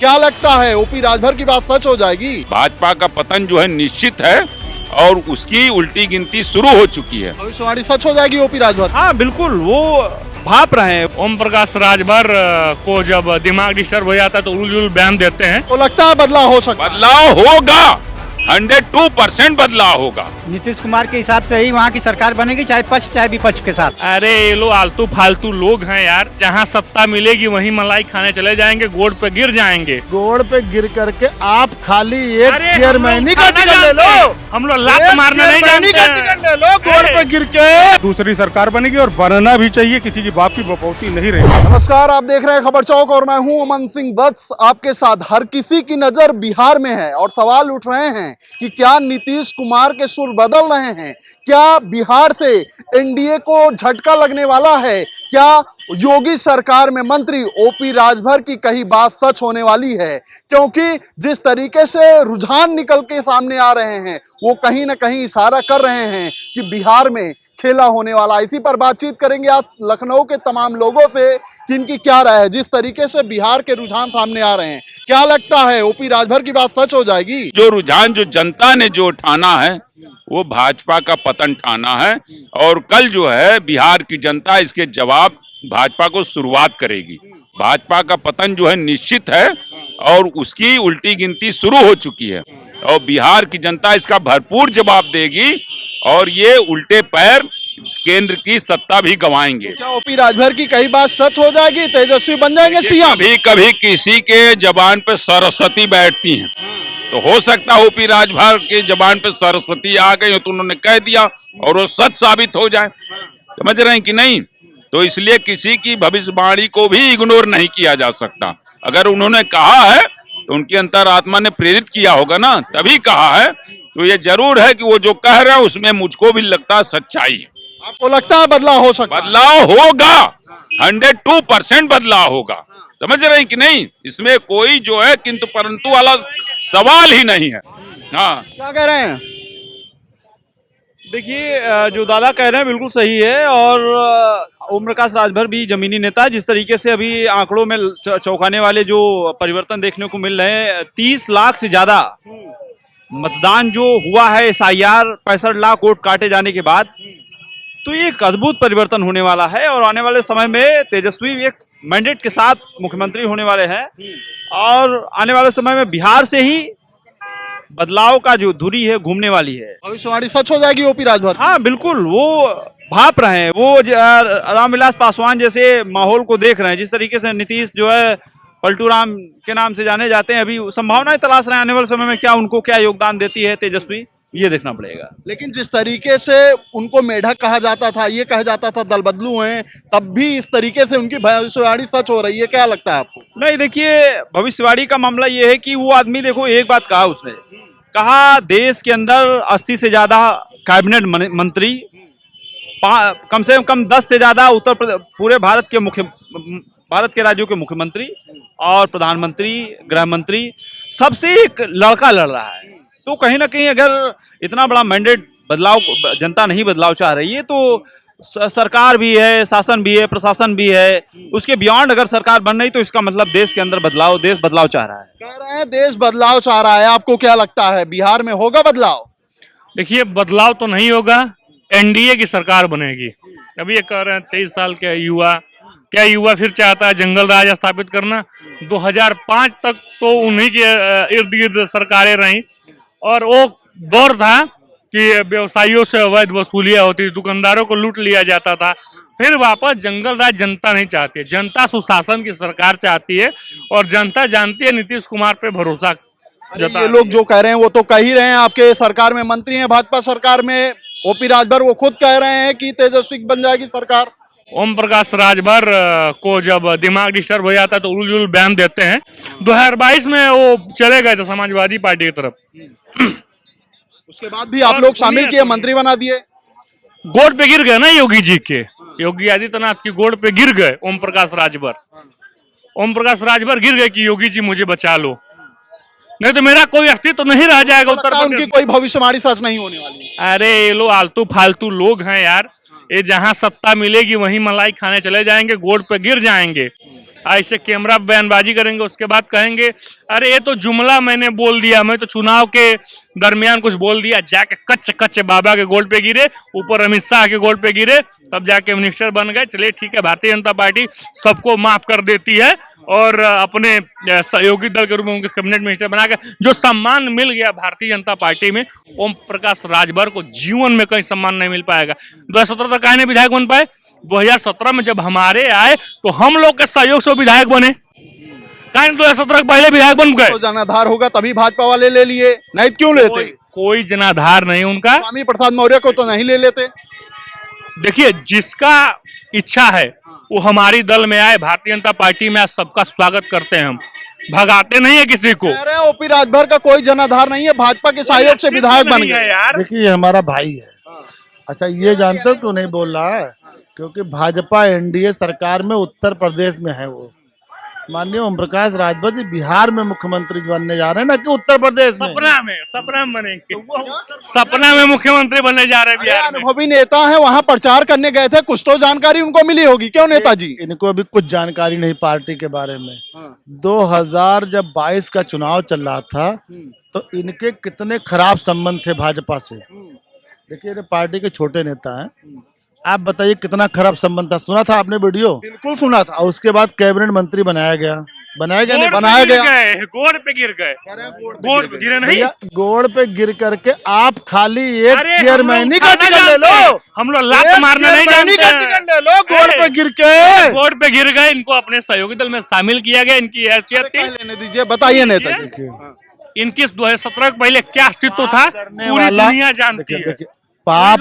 क्या लगता है ओपी राजभर की बात सच हो जाएगी? भाजपा का पतन जो है निश्चित है और उसकी उल्टी गिनती शुरू हो चुकी है। भविष्यवाणी सच हो जाएगी ओपी राजभर? हाँ बिल्कुल, वो भाप रहे हैं। ओम प्रकाश राजभर को जब दिमाग डिस्टर्ब हो जाता है तो उलझुल बयान देते हैं। तो लगता है बदलाव हो सकता है? बदलाव होगा, 102% बदलाव होगा। नीतीश कुमार के हिसाब से ही वहाँ की सरकार बनेगी, चाहे पक्ष चाहे विपक्ष के साथ। अरे ये लोग आलतू फालतू लोग हैं यार, जहाँ सत्ता मिलेगी वहीं मलाई खाने चले जाएंगे, गोड़ पे गिर जाएंगे। गोड़ पे गिर करके आप खाली एक अरे चेयरमैनी का टिकट ले लो, हम लोग लात मारना नहीं जानते का टिकट ले लो, गोड़ पे गिर के। दूसरी सरकार बनेगी और बनना भी चाहिए, किसी की बाप की बपौती नहीं रहेगी। नमस्कार, आप देख रहे हैं खबर चौक और मैं हूं अमन सिंह वत्स आपके साथ। हर किसी की नजर बिहार में है और सवाल उठ रहे हैं कि क्या नीतीश कुमार के सुर बदल रहे हैं? क्या बिहार से एनडीए को झटका लगने वाला है? क्या योगी सरकार में मंत्री ओपी राजभर की कही बात सच होने वाली है? क्योंकि जिस तरीके से रुझान निकल के सामने आ रहे हैं वो कहीं ना कहीं इशारा कर रहे हैं कि बिहार में खेला होने वाला। इसी पर बातचीत करेंगे आज लखनऊ के तमाम लोगों से कि इनकी क्या राय है। जिस तरीके से बिहार के रुझान सामने आ रहे हैं, क्या लगता है ओपी राजभर की बात सच हो जाएगी? जो रुझान जो जनता ने जो ठाना है वो भाजपा का पतन ठाना है और कल जो है बिहार की जनता इसके जवाब भाजपा को शुरुआत करेगी। भाजपा का पतन जो है निश्चित है और उसकी उल्टी गिनती शुरू हो चुकी है और बिहार की जनता इसका भरपूर जवाब देगी और ये उल्टे पैर केंद्र की सत्ता भी गंवाएंगे। क्या ओपी राजभर की कई बात सच हो जाएगी? तेजस्वी बन जाएंगे सीएम? कभी कभी किसी के जबान पे सरस्वती बैठती हैं, तो हो सकता है ओपी राजभर के जबान पे सरस्वती आ गई हो तो उन्होंने कह दिया और वो सच साबित हो जाए। समझ रहे हैं कि नहीं? तो इसलिए किसी की भविष्यवाणी को भी इग्नोर नहीं किया जा सकता। अगर उन्होंने कहा है तो उनकी अंतरात्मा ने प्रेरित किया होगा ना, तभी कहा है। तो ये जरूर है कि वो जो कह रहे हैं उसमें मुझको भी लगता है सच्चाई है। आपको लगता है बदलाव हो सकता है? बदलाव होगा, 102% बदलाव होगा। समझ रहे हैं कि नहीं? इसमें कोई जो है किंतु परंतु वाला सवाल ही नहीं है। हाँ, क्या कह रहे हैं? देखिए, जो दादा कह रहे हैं बिल्कुल सही है और ओम प्रकाश राजभर भी जमीनी नेता है। जिस तरीके से अभी आंकड़ों में चौंकाने वाले जो परिवर्तन देखने को मिल रहे हैं, 30 लाख से ज्यादा मतदान जो हुआ है SIR 65 लाख वोट काटे जाने के बाद, तो ये एक अद्भुत परिवर्तन होने वाला है और आने वाले समय में तेजस्वी एक मैंडेट के साथ मुख्यमंत्री होने वाले हैं और आने वाले समय में बिहार से ही बदलाव का जो धुरी है घूमने वाली है। भविष्यवाणी सच हो जाएगी ओपी राजभर? हाँ बिल्कुल, वो भाप रहे हैं। वो रामविलास पासवान जैसे माहौल को देख रहे हैं। जिस तरीके से नीतीश जो है पलटू राम के नाम से जाने जाते हैं, अभी संभावनाएं तलाश रहे हैं आने वाले समय में क्या उनको क्या योगदान देती है तेजस्वी, ये देखना पड़ेगा। लेकिन जिस तरीके से उनको मेढक कहा जाता था, ये कहा जाता था दल बदलू हैं, तब भी इस तरीके से उनकी भविष्यवाणी सच हो रही है। क्या लगता है आपको? नहीं, देखिए, भविष्यवाणी का मामला ये है कि वो आदमी, देखो, एक बात कहा उसने, कहा देश के अंदर 80 से ज्यादा कैबिनेट मंत्री, कम से कम 10 से ज्यादा पूरे भारत के राज्यों के मुख्यमंत्री और प्रधानमंत्री, गृह मंत्री, सबसे एक लड़का लड़ रहा है। तो कहीं ना कहीं अगर इतना बड़ा मैंडेट बदलाव जनता नहीं बदलाव चाह रही है तो सरकार भी है, शासन भी है, प्रशासन भी है, उसके बियॉन्ड अगर सरकार बन रही तो इसका मतलब देश के अंदर बदलाव, देश बदलाव चाह रहा है। कह रहे हैं देश बदलाव चाह रहा है। आपको क्या लगता है बिहार में होगा बदलाव? देखिए, बदलाव तो नहीं होगा, एनडीए की सरकार बनेगी। अभी ये कह रहे हैं 23 साल के युवा, क्या युवा फिर चाहता है जंगल राज स्थापित करना? 2005 तक तो उन्हीं के इर्द गिर्द सरकारें रहीं और वो दौर था कि व्यवसायियों से अवैध वसूलियां होती, दुकानदारों को लूट लिया जाता था। फिर वापस जंगल राज जनता नहीं चाहती है, जनता सुशासन की सरकार चाहती है और जनता जानती है नीतीश कुमार पे भरोसा। ये लोग जो कह रहे हैं वो तो कह ही रहे हैं, आपके सरकार में मंत्री हैं, भाजपा सरकार में ओपी राजभर, वो खुद कह रहे हैं कि तेजस्वी बन जाएगी सरकार। ओम प्रकाश राजभर को जब दिमाग डिस्टर्ब हो जाता है तो उलझुल बयान देते हैं। 2022 में वो चले गए थे समाजवादी पार्टी की तरफ, उसके बाद भी आप लोग शामिल किए, मंत्री बना दिए। गोड़ पे गिर गए ना योगी जी के, योगी आदित्यनाथ की गोड़ पे गिर गए ओम प्रकाश राजभर। ओम प्रकाश राजभर गिर गए कि योगी जी मुझे बचा लो, नहीं तो मेरा कोई अस्तित्व तो नहीं रह जाएगा उत्तर प्रदेश। उनकी कोई भविष्यवाणी सच नहीं होने वाली। अरे ये लोग आलतू फालतू लोग हैं यार, ये जहाँ सत्ता मिलेगी वहीं मलाई खाने चले जाएंगे, गोड़ पे गिर जाएंगे। ऐसे कैमरा बयानबाजी करेंगे, उसके बाद कहेंगे अरे ये तो जुमला मैंने बोल दिया, मैं तो चुनाव के दरमियान कुछ बोल दिया, जाके कच्चे कच्चे बाबा के गोल पे गिरे, ऊपर अमित शाह के गोल पे गिरे, तब जाके मिनिस्टर बन गए। चलिए ठीक है, भारतीय जनता पार्टी सबको माफ कर देती है और अपने सहयोगी दल के रूप में उनके कैबिनेट मिनिस्टर बनाकर जो सम्मान मिल गया भारतीय जनता पार्टी में, ओम प्रकाश राजभर को जीवन में कहीं सम्मान नहीं मिल पाएगा। 2017 तक काहे विधायक बन पाए? 2017 में जब हमारे आए तो हम लोग के सहयोग से विधायक बने, काहे 2017 पहले विधायक बन गए। तो जनाधार होगा तभी भाजपा वाले ले लिए, नहीं क्यों लेते? कोई जनाधार नहीं उनका। स्वामी प्रसाद मौर्य को तो नहीं ले लेते। देखिए, जिसका इच्छा है वो हमारी दल में आए, भारतीय जनता पार्टी में आज सबका स्वागत करते हैं, हम भगाते नहीं है किसी को। कह रहे हैं ओपी राजभर का कोई जनाधार नहीं है, भाजपा के सहयोग से विधायक बन गए यार। देखिए ये हमारा भाई है। अच्छा ये जानते हो क्यों नहीं बोल रहा है? क्योंकि भाजपा एनडीए सरकार में उत्तर प्रदेश में है। वो माननीय ओम प्रकाश राजभर जी बिहार में मुख्यमंत्री बनने जा रहे हैं ना कि उत्तर प्रदेश में। सपना में बनेंगे, सपना में मुख्यमंत्री बनने जा रहे हैं बिहार में। अनुभवी नेता है, वहां प्रचार करने गए थे, कुछ तो जानकारी उनको मिली होगी, क्यों नेताजी? इनको अभी कुछ जानकारी नहीं पार्टी के बारे में। 2022 का चुनाव चल रहा था तो इनके कितने खराब संबंध थे भाजपा से। देखिए ये पार्टी के छोटे नेता हैं, आप बताइए कितना खराब संबंध था। सुना था आपने वीडियो? बिल्कुल सुना था। और उसके बाद कैबिनेट मंत्री बनाया गया नहीं बनाया गया, गोड़ पे गिर गए, गोड़ पे गिरे नहीं, गोड़ पे गिर करके आप खाली एक चेयरमैनी का टिकट ले लो। हम लोग लात मारना नहीं जानते टिकट ले लो गोड़ पे गिर के। गोड़ पे गिर गए, इनको अपने सहयोगी दल में शामिल किया गया, इनकी हैसियत थी। लेने दीजिए, बताइए नेताजी। इनकी 2017 के पहले क्या अस्तित्व था पूरी दुनिया जानती है। पाप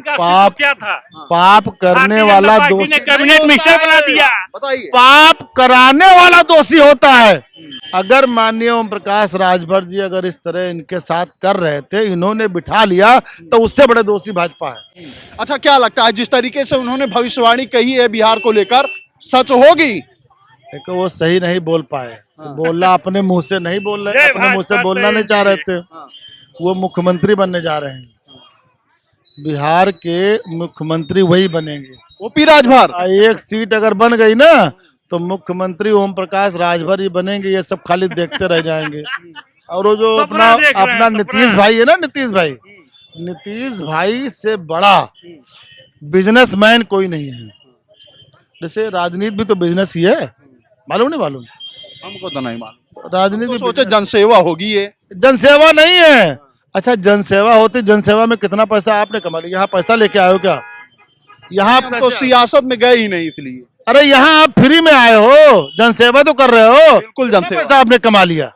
पाप क्या था? पाप करने वाला दोषी कैबिनेट मिनिस्टर बना दिया। बताइए। पाप कराने वाला दोषी होता है। अगर माननीय ओम प्रकाश राजभर जी अगर इस तरह इनके साथ कर रहे थे, इन्होंने बिठा लिया, तो उससे बड़े दोषी भाजपा है। अच्छा क्या लगता है जिस तरीके से उन्होंने भविष्यवाणी कही है बिहार को लेकर, सच होगी? देखो वो सही नहीं बोल पाए, बोलना अपने मुंह से नहीं बोल रहे, अपने मुंह से बोलना नहीं चाह रहे थे। वो मुख्यमंत्री बनने जा रहे हैं, बिहार के मुख्यमंत्री वही बनेंगे, ओपी राजभर। एक सीट अगर बन गई ना तो मुख्यमंत्री ओम प्रकाश राजभर ही बनेंगे। ये सब खाली देखते रह जाएंगे। और वो जो अपना नीतीश भाई है ना, नीतीश भाई से बड़ा बिजनेसमैन कोई नहीं है। जैसे राजनीति भी तो बिजनेस ही है, मालूम नहीं मालूम? हमको तो नहीं मालूम। राजनीति सोचे जनसेवा होगी, ये जनसेवा नहीं है। अच्छा जनसेवा होती, जनसेवा में कितना पैसा आपने कमा लिया? यहाँ पैसा लेके आए हो क्या? यहाँ तो सियासत में गए ही नहीं इसलिए। अरे यहाँ आप फ्री में आए हो, जनसेवा तो कर रहे हो। बिल्कुल जनसेवा। पैसा आपने कमा लिया,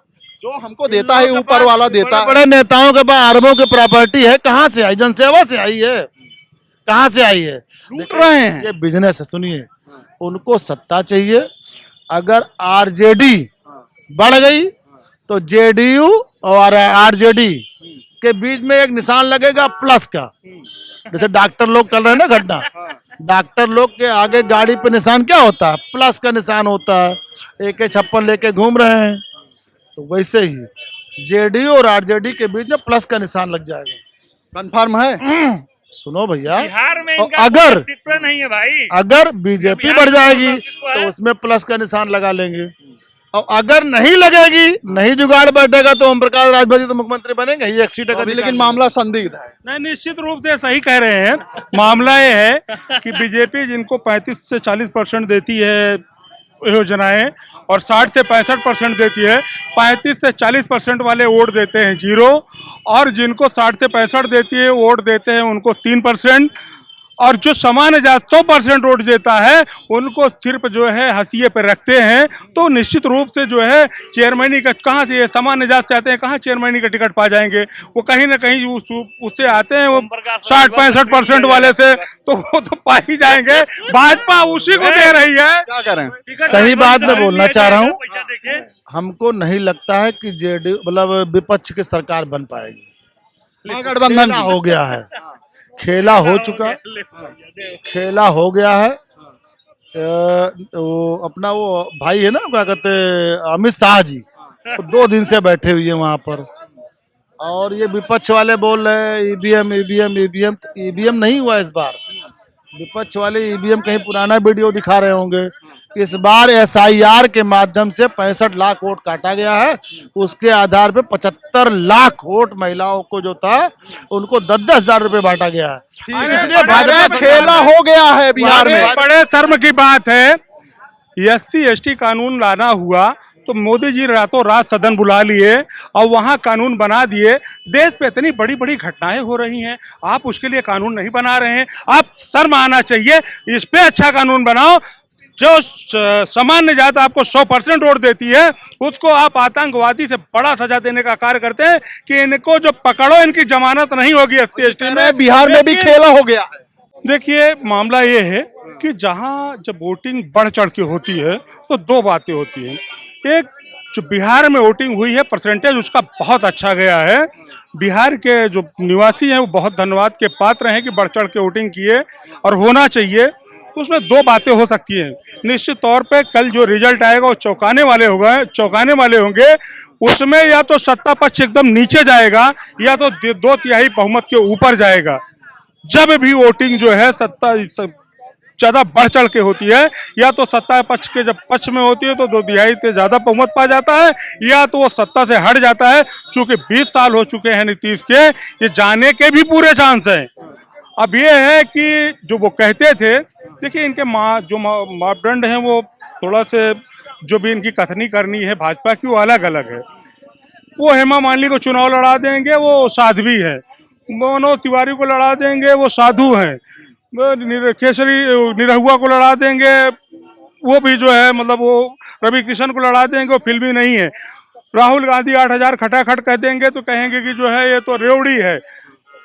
जो हमको देता है ऊपर वाला देता है। बड़े नेताओं के पास अरबों की प्रॉपर्टी है, कहाँ से आई? जनसेवा से आई है। कहाँ से आई है? लूट रहे हैं। ये बिजनेस है। सुनिए, उनको सत्ता चाहिए। अगर आरजेडी बढ़ गई तो जेडीयू और आरजेडी के बीच में एक निशान लगेगा प्लस का। जैसे डॉक्टर लोग कर रहे हैं ना घटना, डॉक्टर लोग के आगे गाड़ी पे निशान क्या होता है? प्लस का निशान होता है। AK-56 लेके घूम रहे हैं, तो वैसे ही जेडीयू और आरजेडी के बीच में प्लस का निशान लग जाएगा। कंफर्म है? सुनो भैया, बिहार में अगर नहीं है भाई, अगर बीजेपी बढ़ जाएगी तो उसमें प्लस का निशान लगा लेंगे। और अगर नहीं लगेगी, नहीं जुगाड़ बैठेगा, तो ओम प्रकाश राजभर जी तो मुख्यमंत्री बनेंगे ही, एक सीट अगर। लेकिन मामला संदिग्ध है। नहीं, निश्चित रूप से सही कह रहे हैं। मामला ये है कि बीजेपी जिनको 35 से 40% देती है योजनाएं और 60 से 65% देती है, 35 से 40% वाले वोट देते हैं 0, और जिनको 60 से 65 देती है वोट देते हैं उनको 3%, और जो सामान्य जात 100% वोट देता है उनको सिर्फ जो है हंसिए पे रखते हैं। तो निश्चित रूप से जो है चेयरमैनी का कहाँ से सामान्य जात चाहते हैं, कहाँ चेयरमैनी का टिकट पा जाएंगे? वो कहीं ना कहीं उससे आते हैं, वो 60-65% वाले से, तो वो तो पा ही जाएंगे। भाजपा उसी को दे रही है। क्या करें? सही बात मैं बोलना चाह रहा हूँ। हमको नहीं लगता है कि जेडीयू मतलब विपक्ष की सरकार बन पाएगी। महागठबंधन हो गया है, खेला हो चुका, खेला हो गया है। वो अपना वो भाई है ना, क्या कहते हैं, अमित शाह जी, 2 दिन से बैठे हुए हैं वहां पर, और ये विपक्ष वाले बोल रहे हैं ईवीएम नहीं हुआ इस बार। विपक्ष वाले ईवीएम कहीं पुराना वीडियो दिखा रहे होंगे। इस बार SIR के माध्यम से 65 लाख वोट काटा गया है। उसके आधार पे 75 लाख वोट महिलाओं को जो था उनको 10-10 हजार रुपए बांटा गया है। इसलिए भाजपा अरे खेला हो गया है बिहार में। बड़े शर्म की बात है, SC/ST कानून लाना हुआ तो मोदी जी रातों रात सदन बुला लिए और वहां कानून बना दिए। देश पे इतनी बड़ी बड़ी घटनाएं हो रही हैं, आप उसके लिए कानून नहीं बना रहे हैं। आप शर्म आना चाहिए, इस पे अच्छा कानून बनाओ। जो सामान्य जात आपको 100% वोट देती है, उसको आप आतंकवादी से बड़ा सजा देने का कार्य करते हैं कि इनको जो पकड़ो, इनकी जमानत नहीं होगी SC/ST में। बिहार में भी खेला हो गया है। देखिए, मामला ये है कि जहां जब वोटिंग बढ़ चढ़ के होती है तो दो बातें होती हैं। एक, जो बिहार में वोटिंग हुई है, परसेंटेज उसका बहुत अच्छा गया है। बिहार के जो निवासी हैं वो बहुत धन्यवाद के पात्र हैं कि बढ़ चढ़ के वोटिंग किए, और होना चाहिए। तो उसमें दो बातें हो सकती हैं। निश्चित तौर पे कल जो रिजल्ट आएगा वो चौंकाने वाले होंगे। उसमें या तो सत्ता पक्ष एकदम नीचे जाएगा या तो 2/3 बहुमत के ऊपर जाएगा। जब भी वोटिंग जो है सत्ता ज्यादा बढ़ चढ़ के होती है, या तो सत्ता पक्ष के जब पक्ष में होती है तो 2/3 से ज्यादा बहुमत पा जाता है, या तो वो सत्ता से हट जाता है। चूंकि 20 साल हो चुके हैं नीतीश के, ये जाने के भी पूरे चांस हैं। अब ये है कि जो वो कहते थे, देखिए इनके जो मापदंड हैं वो थोड़ा से, जो भी इनकी कथनी करनी है भाजपा की, वो अलग अलग है। वो हेमा मालिनी को चुनाव लड़ा देंगे, वो साध्वी है। मनोज तिवारी को लड़ा देंगे, वो साधु हैं। केसरी निरहुआ को लड़ा देंगे, वो भी जो है मतलब वो रवि किशन को लड़ा देंगे, वो फिल्मी नहीं है। राहुल गांधी 8000 खटाखट कह देंगे तो कहेंगे कि जो है ये तो रेवड़ी है।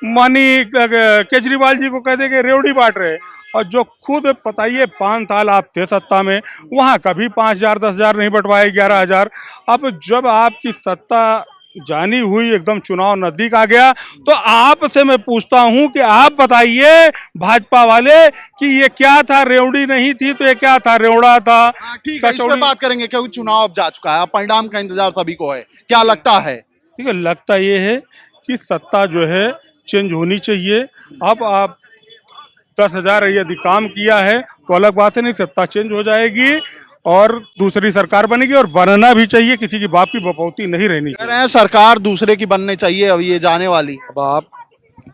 मानी केजरीवाल जी को कह देंगे रेवड़ी बांट रहे। और जो खुद बताइए 5 साल आप थे सत्ता में, वहां कभी 5000 10,000 नहीं बंटवाए, 11,000। अब जब आपकी सत्ता जानी हुई, एकदम चुनाव नजदीक आ गया, तो आपसे मैं पूछता हूं कि आप बताइए भाजपा वाले कि ये क्या था, रेवड़ी नहीं थी तो ये क्या था, रेवड़ा था। ठीक है, इस पे बात करेंगे क्योंकि चुनाव अब जा चुका है, अब परिणाम का इंतजार सभी को है। क्या लगता है? ठीक है, लगता ये है कि सत्ता जो है चेंज होनी चाहिए। अब आप 10,000 यदि काम किया है तो अलग बात है, नहीं सत्ता चेंज हो जाएगी और दूसरी सरकार बनेगी, और बनना भी चाहिए। किसी की बाप की बपौती नहीं रहनी कह रहे हैं सरकार दूसरे की बननी चाहिए अब ये जाने वाली। अब आप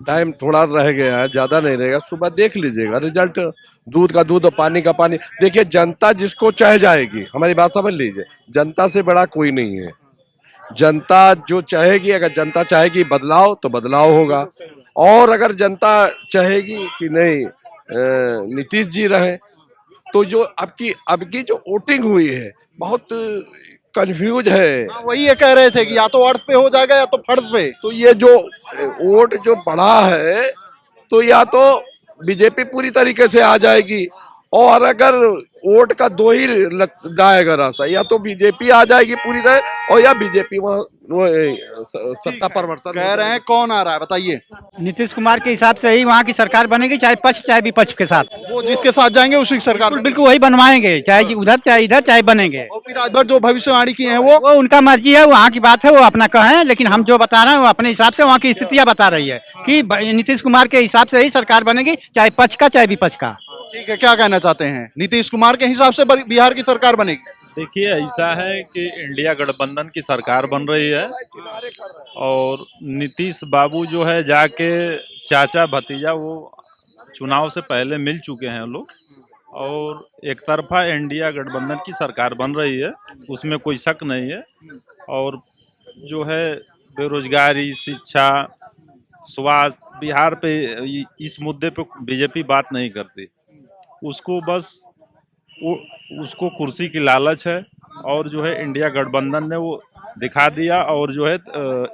टाइम थोड़ा रह गया है, ज्यादा नहीं रहेगा, सुबह देख लीजिएगा रिजल्ट। दूध का दूध और पानी का पानी। देखिए, जनता जिसको चाह जाएगी, हमारी बात समझ लीजिए, जनता से बड़ा कोई नहीं है। जनता जो चाहेगी, अगर जनता चाहेगी बदलाव तो बदलाव होगा, और अगर जनता चाहेगी कि नहीं नीतीश जी रहे, तो जो अब की जो वोटिंग हुई है बहुत कंफ्यूज है। वही ये कह रहे थे कि या तो अर्थ पे हो जाएगा या तो फर्ज पे। तो ये जो वोट जो बढ़ा है, तो या तो बीजेपी पूरी तरीके से आ जाएगी, और अगर वोट का दो ही जाएगा रास्ता, या तो बीजेपी आ जाएगी पूरी तरह, और या बीजेपी सत्ता परिवर्तन। कह रहे हैं कौन आ रहा है बताइए? नीतीश कुमार के हिसाब से ही वहाँ की सरकार बनेगी, चाहे पक्ष चाहे विपक्ष के साथ। वो जिसके साथ जाएंगे उसी की सरकार बिल्कुल बिल्कुल वही बनवाएंगे, चाहे उधर चाहे इधर चाहे बनेंगे। और फिर राजभर जो भविष्यवाणी की है वो उनका मर्जी है, वहाँ की बात है, वो अपना कहें। लेकिन हम जो बता रहे हैं वो अपने हिसाब से वहाँ की स्थितियाँ बता रही है कि नीतीश कुमार के हिसाब से ही सरकार बनेगी, चाहे पक्ष का चाहे विपक्ष का। ठीक है, क्या कहना चाहते हैं? नीतीश कुमार के हिसाब से बिहार की सरकार बनेगी? देखिए, ऐसा है कि इंडिया गठबंधन की सरकार बन रही है, और नीतीश बाबू जो है जाके चाचा भतीजा वो चुनाव से पहले मिल चुके हैं लोग, और एक तरफा इंडिया गठबंधन की सरकार बन रही है, उसमें कोई शक नहीं है। और जो है बेरोजगारी, शिक्षा, स्वास्थ्य, बिहार पे इस मुद्दे पे बीजेपी बात नहीं करती। उसको बस उसको कुर्सी की लालच है, और जो है इंडिया गठबंधन ने वो दिखा दिया, और जो है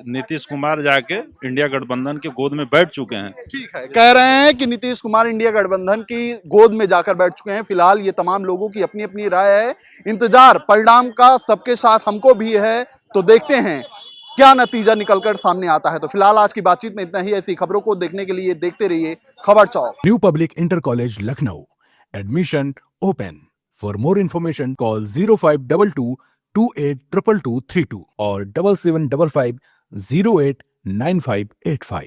नीतीश कुमार जाके इंडिया गठबंधन के गोद में बैठ चुके हैं। ठीक है, कह रहे हैं कि नीतीश कुमार इंडिया गठबंधन की गोद में जाकर बैठ चुके हैं। फिलहाल ये तमाम लोगों की अपनी अपनी राय है, इंतजार परिणाम का सबके साथ हमको भी है, तो देखते हैं क्या नतीजा निकलकर सामने आता है। तो फिलहाल आज की बातचीत में इतना ही। ऐसी खबरों को देखने के लिए देखते रहिए खबर चौक। New public inter college Lucknow, admission open. For more information call 0522 282232 और 7755 089585।